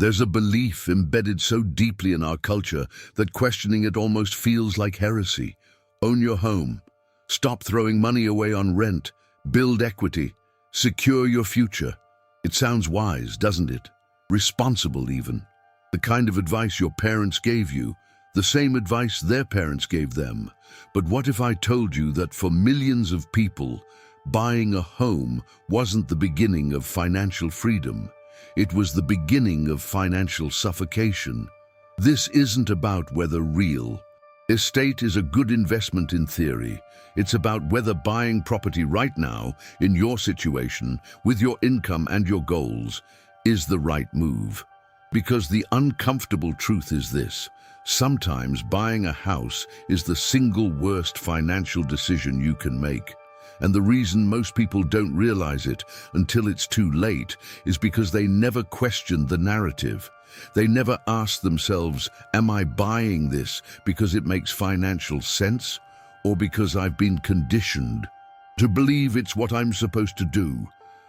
There's a belief embedded so deeply in our culture that questioning it almost feels like heresy. Own your home. Stop throwing money away on rent. Build equity. Secure your future. It sounds wise, doesn't it? Responsible even. The kind of advice your parents gave you, the same advice their parents gave them. But what if I told you that for millions of people, buying a home wasn't the beginning of financial freedom? It was the beginning of financial suffocation. This isn't about whether real estate is a good investment in theory. It's about whether buying property right now, in your situation, with your income and your goals, is the right move. Because the uncomfortable truth is this: sometimes buying a house is the single worst financial decision you can make. And the reason most people don't realize it until it's too late is because they never questioned the narrative. They never asked themselves, am I buying this because it makes financial sense, or because I've been conditioned to believe it's what I'm supposed to do?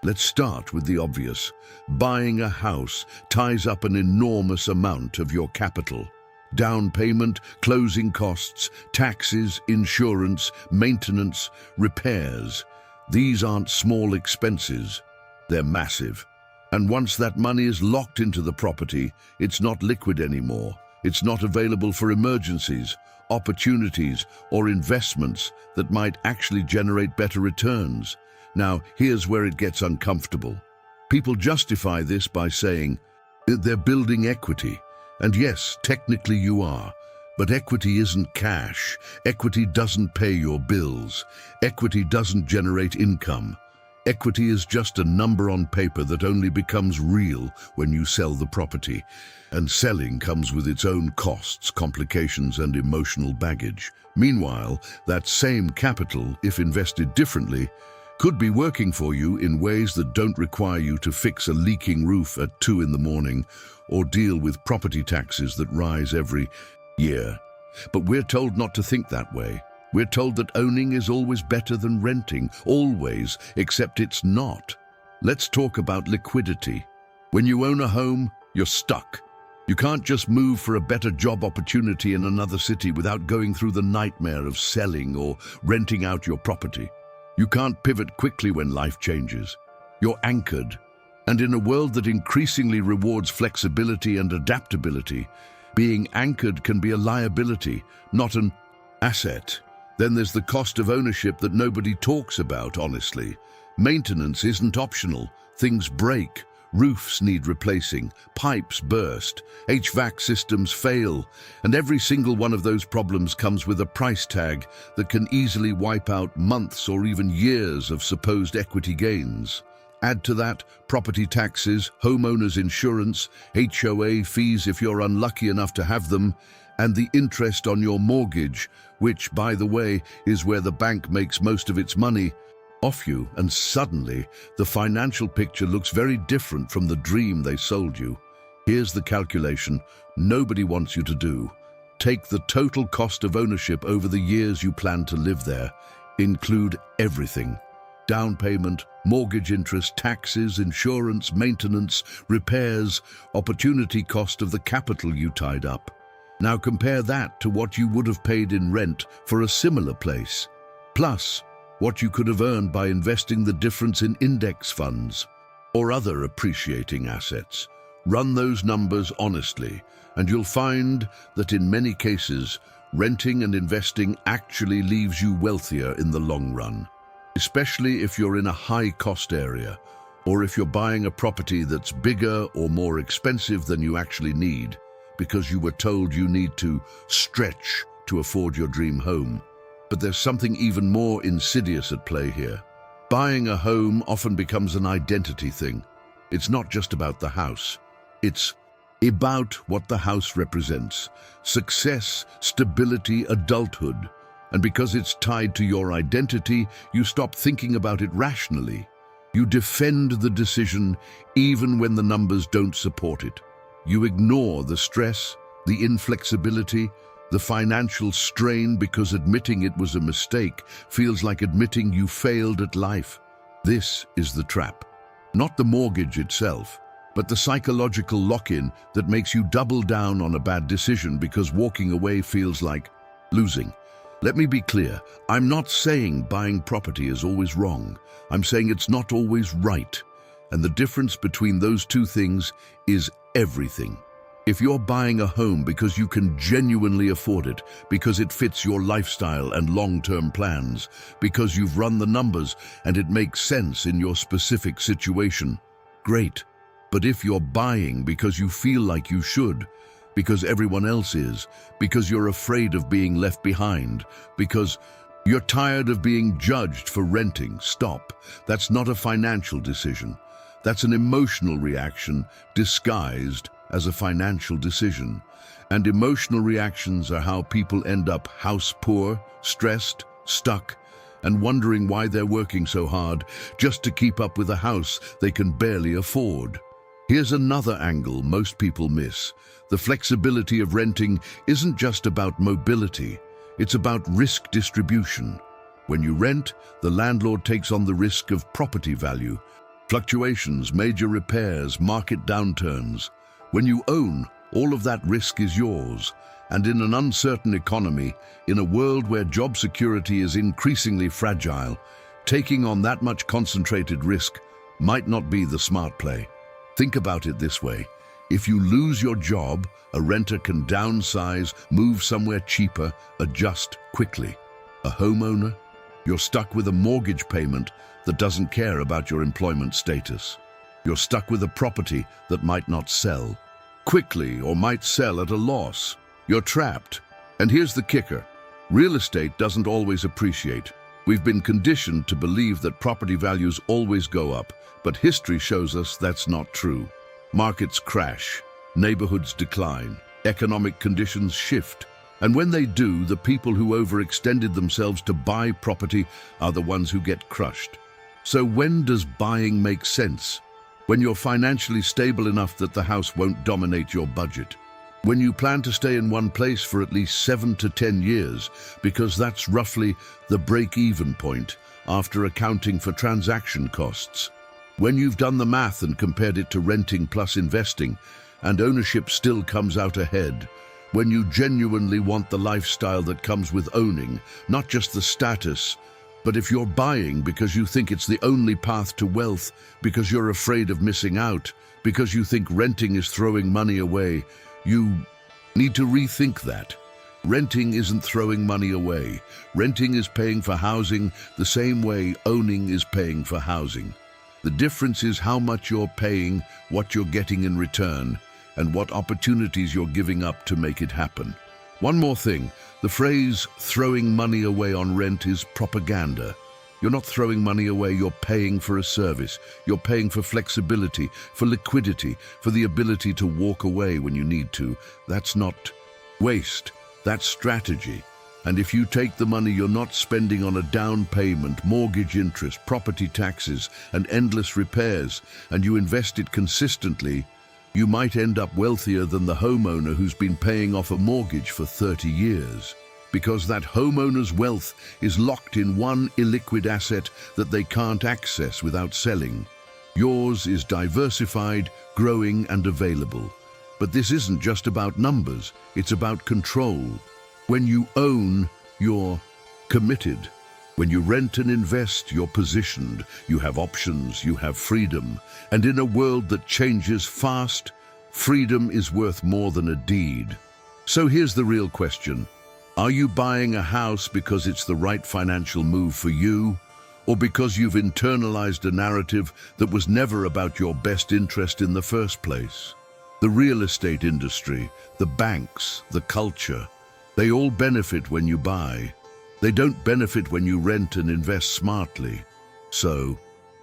Let's start with the obvious. Buying a house ties up an enormous amount of your capital. Down payment, closing costs, taxes, insurance, maintenance, repairs. These aren't small expenses. They're massive. And once that money is locked into the property, it's not liquid anymore. It's not available for emergencies, opportunities, or investments that might actually generate better returns. Now, here's where it gets uncomfortable. People justify this by saying they're building equity. And yes, technically you are, but equity isn't cash. Equity doesn't pay your bills. Equity doesn't generate income. Equity is just a number on paper that only becomes real when you sell the property. And selling comes with its own costs, complications, and emotional baggage. Meanwhile, that same capital, if invested differently, could be working for you in ways that don't require you to fix a leaking roof at 2 in the morning or deal with property taxes that rise every year. But we're told not to think that way. We're told that owning is always better than renting, always, except it's not. Let's talk about liquidity. When you own a home, you're stuck. You can't just move for a better job opportunity in another city without going through the nightmare of selling or renting out your property. You can't pivot quickly when life changes. You're anchored. And in a world that increasingly rewards flexibility and adaptability, being anchored can be a liability, not an asset. Then there's the cost of ownership that nobody talks about, honestly. Maintenance isn't optional. Things break. Roofs need replacing, pipes burst, HVAC systems fail, and every single one of those problems comes with a price tag that can easily wipe out months or even years of supposed equity gains. Add to that property taxes, homeowners insurance, HOA fees if you're unlucky enough to have them, and the interest on your mortgage, which, by the way, is where the bank makes most of its money, off you, and suddenly the financial picture looks very different from the dream they sold you. Here's the calculation nobody wants you to do. Take the total cost of ownership over the years you plan to live there. Include everything. Down payment, mortgage interest, taxes, insurance, maintenance, repairs, opportunity cost of the capital you tied up. Now compare that to what you would have paid in rent for a similar place. Plus, what you could have earned by investing the difference in index funds or other appreciating assets. Run those numbers honestly, and you'll find that in many cases, renting and investing actually leaves you wealthier in the long run, especially if you're in a high-cost area, or if you're buying a property that's bigger or more expensive than you actually need, because you were told you need to stretch to afford your dream home. But there's something even more insidious at play here. Buying a home often becomes an identity thing. It's not just about the house. It's about what the house represents: success, stability, adulthood. And because it's tied to your identity, you stop thinking about it rationally. You defend the decision even when the numbers don't support it. You ignore the stress, the inflexibility, the financial strain, because admitting it was a mistake feels like admitting you failed at life. This is the trap. Not the mortgage itself. but the psychological lock-in that makes you double down on a bad decision because walking away feels like losing. Let me be clear, I'm not saying buying property is always wrong. I'm saying it's not always right. And the difference between those two things is everything. If you're buying a home because you can genuinely afford it, because it fits your lifestyle and long-term plans, because you've run the numbers and it makes sense in your specific situation, great. But if you're buying because you feel like you should, because everyone else is, because you're afraid of being left behind, because you're tired of being judged for renting, stop. That's not a financial decision. That's an emotional reaction disguised as a financial decision. And emotional reactions are how people end up house poor, stressed, stuck, and wondering why they're working so hard just to keep up with a house they can barely afford. Here's another angle most people miss. The flexibility of renting isn't just about mobility, it's about risk distribution. When you rent, the landlord takes on the risk of property value, fluctuations, major repairs, market downturns. When you own, all of that risk is yours. And in an uncertain economy, in a world where job security is increasingly fragile, taking on that much concentrated risk might not be the smart play. Think about it this way. If you lose your job, a renter can downsize, move somewhere cheaper, adjust quickly. A homeowner? You're stuck with a mortgage payment that doesn't care about your employment status. You're stuck with a property that might not sell quickly or might sell at a loss. You're trapped. And here's the kicker. Real estate doesn't always appreciate. We've been conditioned to believe that property values always go up, but history shows us that's not true. Markets crash, neighborhoods decline, economic conditions shift. And when they do, the people who overextended themselves to buy property are the ones who get crushed. So when does buying make sense? When you're financially stable enough that the house won't dominate your budget. When you plan to stay in one place for at least 7 to 10 years, because that's roughly the break-even point after accounting for transaction costs. When you've done the math and compared it to renting plus investing, and ownership still comes out ahead. When you genuinely want the lifestyle that comes with owning, not just the status. But if you're buying because you think it's the only path to wealth, because you're afraid of missing out, because you think renting is throwing money away, you need to rethink that. Renting isn't throwing money away. Renting is paying for housing the same way owning is paying for housing. The difference is how much you're paying, what you're getting in return, and what opportunities you're giving up to make it happen. One more thing, the phrase throwing money away on rent is propaganda. You're not throwing money away, you're paying for a service. You're paying for flexibility, for liquidity, for the ability to walk away when you need to. That's not waste, that's strategy. And if you take the money you're not spending on a down payment, mortgage interest, property taxes, and endless repairs, and you invest it consistently, you might end up wealthier than the homeowner who's been paying off a mortgage for 30 years. Because that homeowner's wealth is locked in one illiquid asset that they can't access without selling. Yours is diversified, growing, and available. But this isn't just about numbers, it's about control. When you own, you're committed. When you rent and invest, you're positioned. You have options, you have freedom. And in a world that changes fast, freedom is worth more than a deed. So here's the real question. Are you buying a house because it's the right financial move for you, or because you've internalized a narrative that was never about your best interest in the first place? The real estate industry, the banks, the culture, they all benefit when you buy. They don't benefit when you rent and invest smartly. So,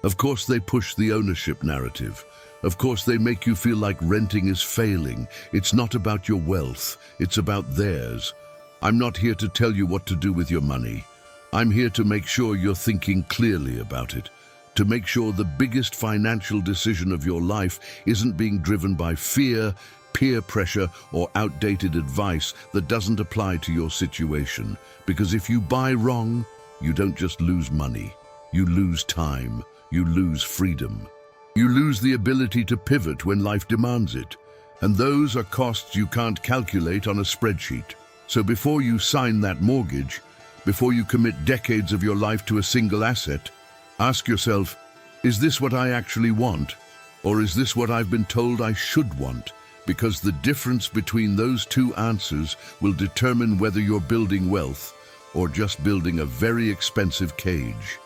of course they push the ownership narrative. Of course they make you feel like renting is failing. It's not about your wealth, it's about theirs. I'm not here to tell you what to do with your money. I'm here to make sure you're thinking clearly about it. To make sure the biggest financial decision of your life isn't being driven by fear, peer pressure, or outdated advice that doesn't apply to your situation. Because if you buy wrong, you don't just lose money. You lose time. You lose freedom. You lose the ability to pivot when life demands it, and those are costs you can't calculate on a spreadsheet. So before you sign that mortgage, before you commit decades of your life to a single asset, ask yourself, is this what I actually want? Or is this what I've been told I should want? Because the difference between those two answers will determine whether you're building wealth or just building a very expensive cage.